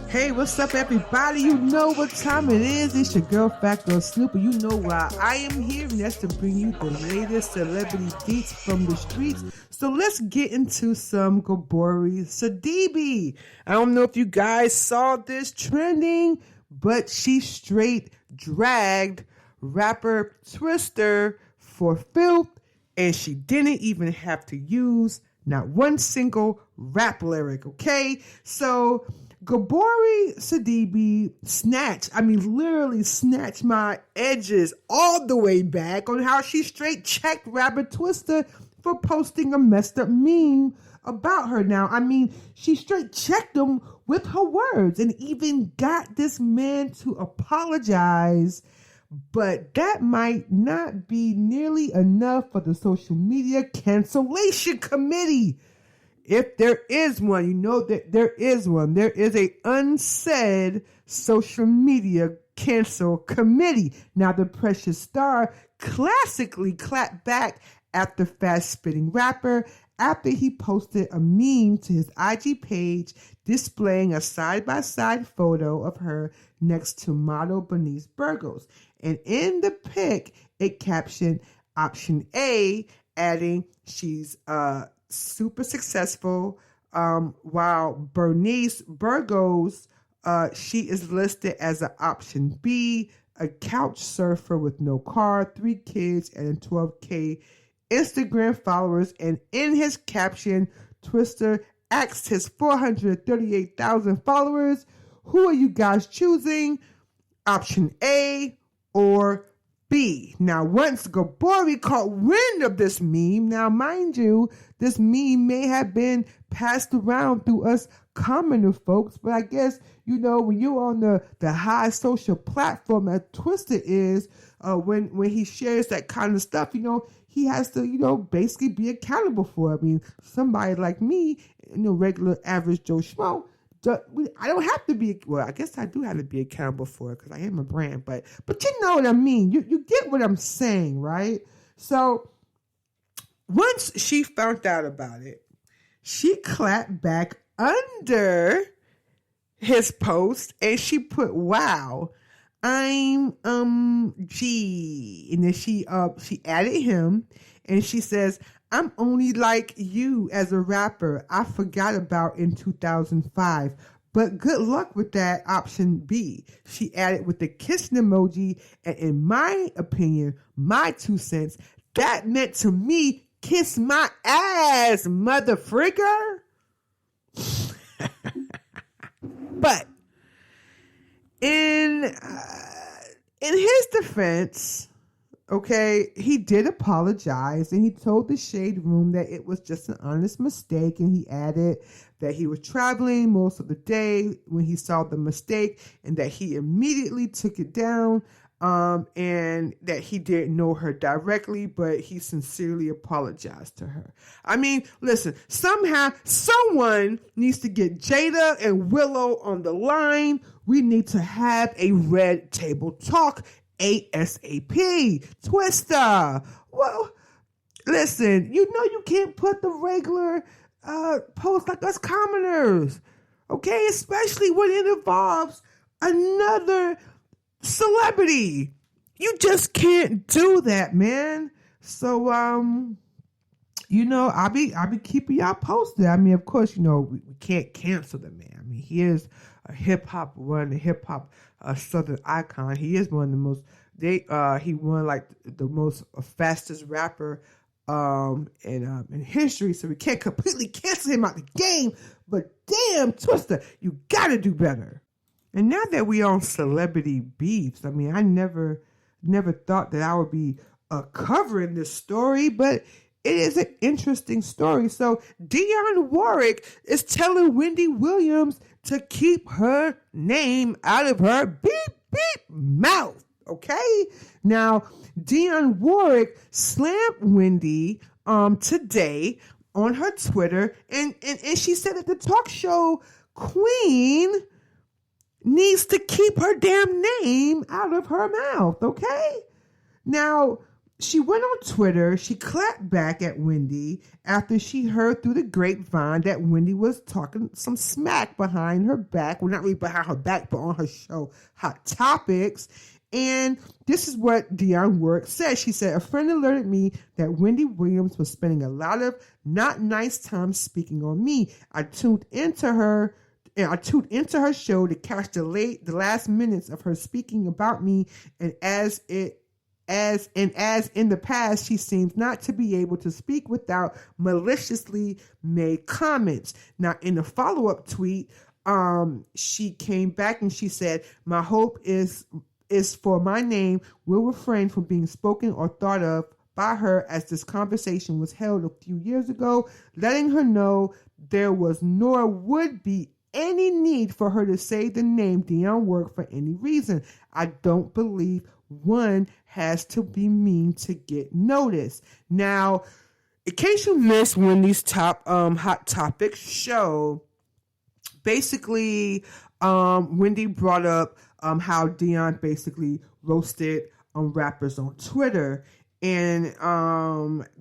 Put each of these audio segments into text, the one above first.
Hey, what's up, everybody? You know what time it is. It's your girl, Fat Girl Snooper. You know why I am here, and that's to bring you the latest celebrity deets from the streets. So let's get into some Gabourey Sidibe. I don't know if you guys saw this trending, but she straight dragged rapper Twista for filth, and she didn't even have to use not one single rap lyric, okay? So Gabourey Sidibe literally snatched my edges all the way back on how she straight checked rapper Twista for posting a messed up meme about her. Now, she straight checked him with her words and even got this man to apologize. But that might not be nearly enough for the social media cancellation committee. If there is one, you know that there is one. There is a unsaid social media cancel committee. Now, the Precious Star classically clapped back at the fast-spitting rapper after he posted a meme to his IG page displaying a side-by-side photo of her next to model Bernice Burgos. And in the pic, it captioned option A, adding she's super successful, while Bernice Burgos, she is listed as an option B, a couch surfer with no car, 3 kids, and 12K Instagram followers. And in his caption, Twista asked his 438,000 followers, who are you guys choosing? Option A or B. Now, once Gabourey caught wind of this meme, now mind you, this meme may have been passed around through us commoner folks, but I guess, when you're on the high social platform that Twista is, when he shares that kind of stuff, he has to, basically be accountable for it. Somebody like me, regular average Joe Schmo, I don't have to be, well, I guess I do have to be accountable for it because I am a brand, but you know what I mean. You get what I'm saying, right? So once she found out about it, she clapped back under his post and she put, wow, I'm G. And then she added him and she says, I'm only like you as a rapper. I forgot about in 2005. But good luck with that option B. She added with the kissing emoji. And in my opinion, my 2 cents, that meant to me, kiss my ass, mother fricker. But in his defense, okay, he did apologize and he told the Shade Room that it was just an honest mistake, and he added that he was traveling most of the day when he saw the mistake and that he immediately took it down, and that he didn't know her directly, but he sincerely apologized to her. Listen, somehow someone needs to get Jada and Willow on the line. We need to have a red table talk ASAP. Twista. Well, listen, you can't put the regular post like us commoners, okay? Especially when it involves another celebrity. You just can't do that, man. So, I'll be keeping y'all posted. Of course, we can't cancel the man. He is a hip hop Southern icon. He is one of the most. He won like the most fastest rapper in history. So we can't completely cancel him out the game. But damn, Twista, you gotta do better. And now that we on celebrity beefs, I never thought that I would be covering this story, but it is an interesting story. So Dionne Warwick is telling Wendy Williams to keep her name out of her beep beep mouth. Okay? Now, Dionne Warwick slammed Wendy today on her Twitter, and she said that the talk show queen needs to keep her damn name out of her mouth, okay? Now, she went on Twitter. She clapped back at Wendy after she heard through the grapevine that Wendy was talking some smack behind her back. Well, not really behind her back, but on her show, Hot Topics. And this is what Dionne Warwick said. She said, a friend alerted me that Wendy Williams was spending a lot of not nice time speaking on me. I tuned into her show to catch the last minutes of her speaking about me, and as in the past, she seems not to be able to speak without maliciously made comments. Now, in a follow-up tweet, she came back and she said, my hope is for my name will refrain from being spoken or thought of by her as this conversation was held a few years ago, letting her know there was nor would be any need for her to say the name Dionne Warwick for any reason. I don't believe one has to be mean to get noticed. Now, in case you missed Wendy's Hot Topic show, basically, Wendy brought up how Dionne basically roasted rappers on Twitter. And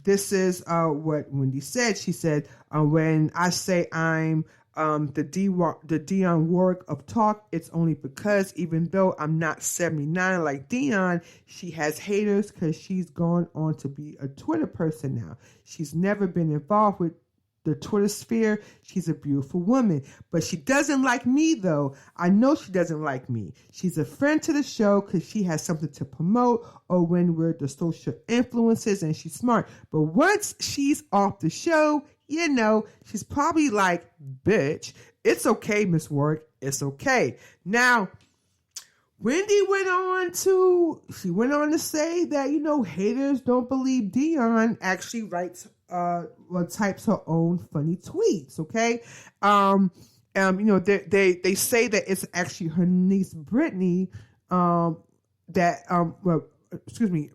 this is what Wendy said. She said, when I say I'm the Dionne Warwick of talk, it's only because even though I'm not 79 like Dionne, she has haters because she's gone on to be a Twitter person now. She's never been involved with the Twitter sphere. She's a beautiful woman, but she doesn't like me though. I know she doesn't like me. She's a friend to the show because she has something to promote or when we're the social influencers and she's smart. But once she's off the show, you know, she's probably like, bitch, it's okay, Miss Warwick. It's okay. Now, Wendy went on to say that, you know, haters don't believe Dionne actually types her own funny tweets. Okay. You know, they say that it's actually her niece, Brittany,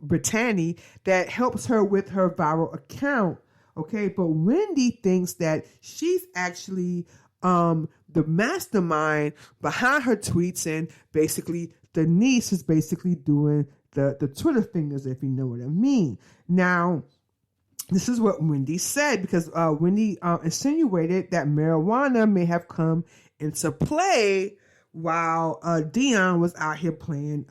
Brittany, that helps her with her viral account. Okay, but Wendy thinks that she's actually the mastermind behind her tweets, and basically the niece is basically doing the Twitter fingers, if you know what I mean. Now, this is what Wendy said, because Wendy insinuated that marijuana may have come into play while Dionne was out here playing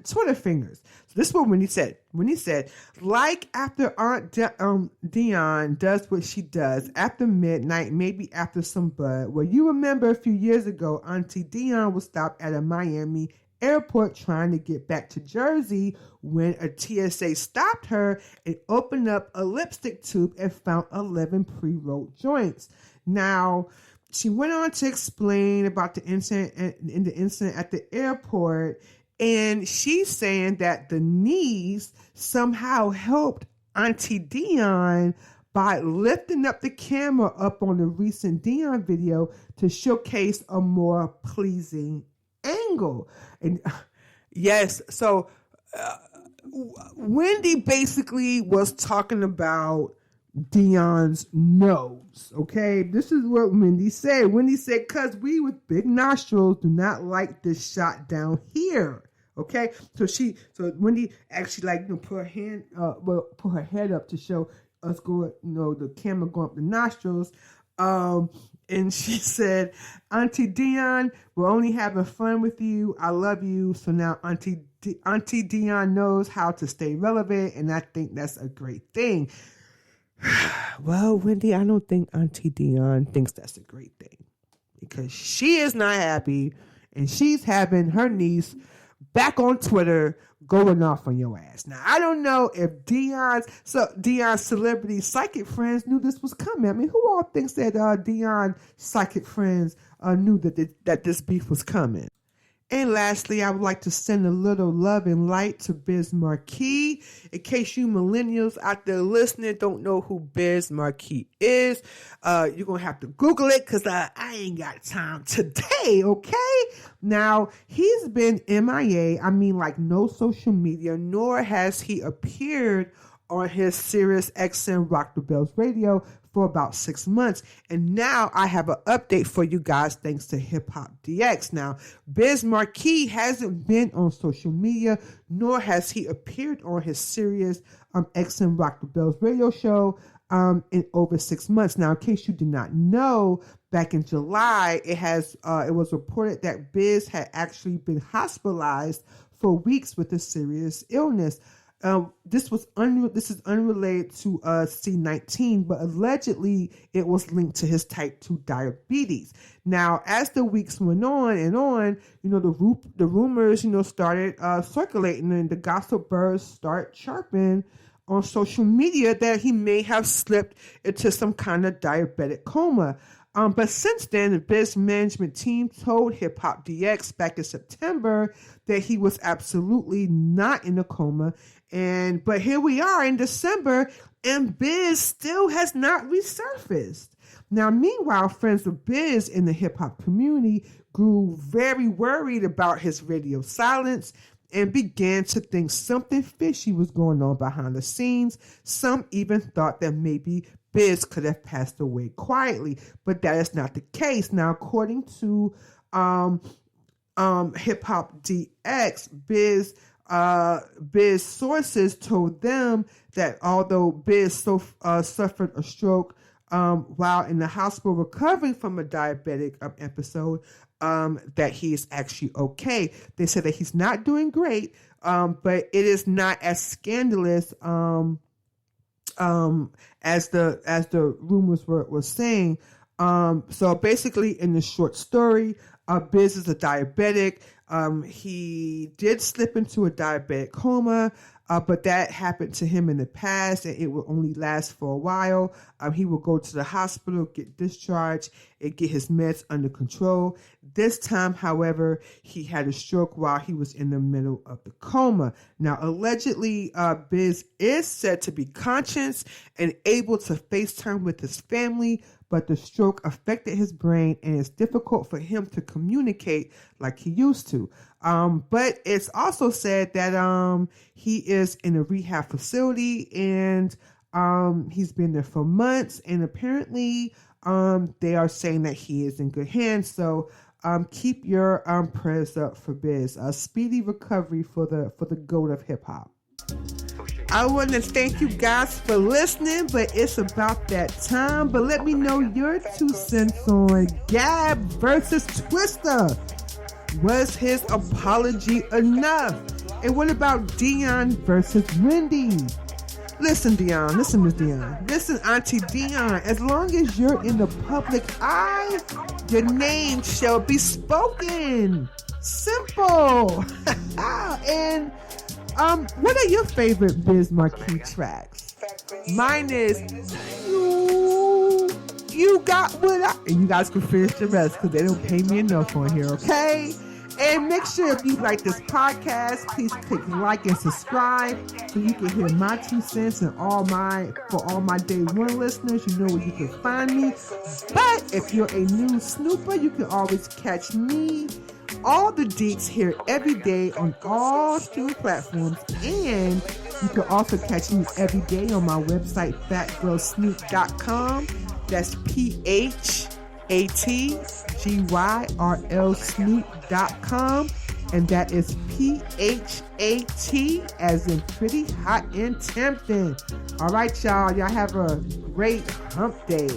Twitter fingers. So this is what Wendy said. Wendy said, like after Aunt Dionne does what she does after midnight, maybe after some bud. Well, you remember a few years ago, Auntie Dionne was stopped at a Miami airport trying to get back to Jersey when a TSA stopped her and opened up a lipstick tube and found 11 pre-rolled joints. Now, she went on to explain about the incident at the airport, and she's saying that the niece somehow helped Auntie Dionne by lifting up the camera up on the recent Dionne video to showcase a more pleasing angle. And yes, so Wendy basically was talking about Dionne's nose. Okay, this is what Wendy said. Wendy said, "Cause we with big nostrils do not like this shot down here." Okay, so Wendy actually put her head up to show us the camera going up the nostrils. And she said, "Auntie Dionne, we're only having fun with you. I love you. So now Auntie Dionne knows how to stay relevant, and I think that's a great thing." Well, Wendy, I don't think Auntie Dionne thinks that's a great thing, because she is not happy, and she's having her niece back on Twitter going off on your ass. Now, I don't know if Dionne's celebrity psychic friends knew this was coming. I mean, who all thinks that Dionne psychic friends knew that this beef was coming? And lastly, I would like to send a little love and light to Biz Markie. In case you millennials out there listening don't know who Biz Markie is, you're going to have to Google it, because I ain't got time today, okay? Now, he's been MIA, no social media, nor has he appeared on his Sirius XM Rock the Bells radio for about 6 months. And now I have an update for you guys thanks to Hip Hop DX. Now, Biz Markie hasn't been on social media, nor has he appeared on his Sirius XM Rock the Bells radio show in over 6 months. Now, in case you did not know, back in July, it was reported that Biz had actually been hospitalized for weeks with a serious illness. This is unrelated to C19, but allegedly it was linked to his type 2 diabetes. Now, as the weeks went on and on, the rumors, started circulating, and the gossip birds start chirping on social media that he may have slipped into some kind of diabetic coma. But since then, the Biz management team told Hip Hop DX back in September that he was absolutely not in a coma. But here we are in December, and Biz still has not resurfaced. Now, meanwhile, friends of Biz in the hip hop community grew very worried about his radio silence and began to think something fishy was going on behind the scenes. Some even thought that maybe Biz could have passed away quietly, but that is not the case. Now, according to Hip Hop DX, Biz sources told them that although Biz suffered a stroke while in the hospital recovering from a diabetic episode, that he is actually okay. They said that he's not doing great, but it is not as scandalous as the rumors were saying. So basically, in the short story, Biz is a diabetic. He did slip into a diabetic coma, but that happened to him in the past, and it will only last for a while. He will go to the hospital, get discharged, and get his meds under control. This time, however, he had a stroke while he was in the middle of the coma. Now, allegedly, Biz is said to be conscious and able to FaceTime with his family, but the stroke affected his brain, and it's difficult for him to communicate like he used to. But it's also said that he is in a rehab facility, and he's been there for months, and apparently they are saying that he is in good hands. So keep your prayers up for Biz. A speedy recovery for the GOAT of hip hop. I want to thank you guys for listening, but it's about that time. But let me know your 2 cents on Gab versus Twista. Was his apology enough? And what about Dionne versus Wendy? Listen, Dionne. Listen, Miss Dionne. Listen, Auntie Dionne. As long as you're in the public eye, your name shall be spoken. Simple. And what are your favorite Biz Markie tracks? Mine is You Got What I... And you guys can finish the rest because they don't pay me enough on here, okay? And make sure if you like this podcast, please click like and subscribe so you can hear my 2 cents and for all my day one listeners, you know where you can find me. But if you're a new snooper, you can always catch me, all the deets here every day on all streaming platforms, and you can also catch me every day on my website, fatgirlsnoop.com. That's PHATGYRL Snoop.com, and that is PHAT as in pretty hot and tempting. All right, y'all have a great hump day.